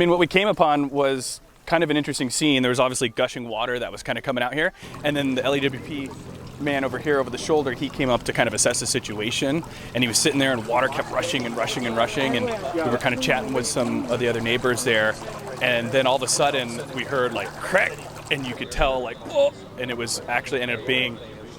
I mean, what we came upon was kind of an interesting scene. There was obviously gushing water that was kind of coming out here, and then the LADWP man over here over the shoulder, he came up to kind of assess the situation, and he was sitting there and water kept rushing and rushing and rushing, and we were kind of chatting with some of the other neighbors there, and then all of a sudden we heard like crack, and you could tell like, oh, and it was actually ended up being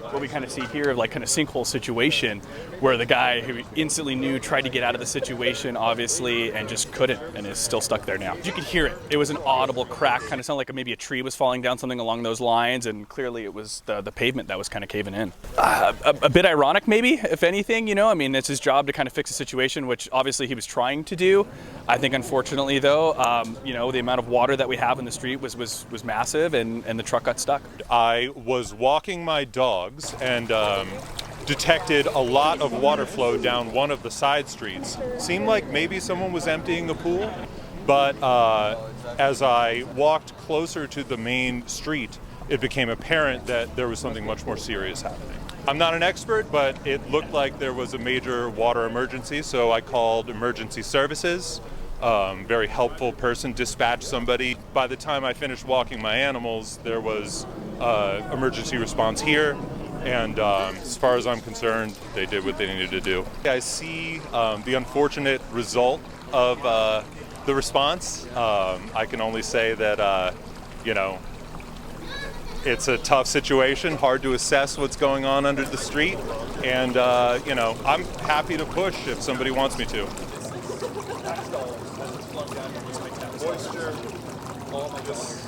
what we kind of see here, like kind of sinkhole situation, where the guy who instantly knew tried to get out of the situation, obviously, and just couldn't, and is still stuck there now. You could hear it. It was an audible crack, kind of sounded like maybe a tree was falling down, something along those lines, and clearly it was the pavement that was kind of caving in. A bit ironic, maybe, if anything, you know? I mean, it's his job to kind of fix a situation, which obviously he was trying to do. I think, unfortunately, though, you know, the amount of water that we have in the street was massive, and the truck got stuck. I was walking my dogs and detected a lot of water flow down one of the side streets. Seemed like maybe someone was emptying a pool, but as I walked closer to the main street, it became apparent that there was something much more serious happening. I'm not an expert, but it looked like there was a major water emergency, so I called emergency services. Very helpful person dispatched somebody. By the time I finished walking my animals, there was emergency response here. And as far as I'm concerned, they did what they needed to do. I see the unfortunate result of the response. I can only say that, you know, it's a tough situation, hard to assess what's going on under the street. And, you know, I'm happy to push if somebody wants me to. Moisture, all of this.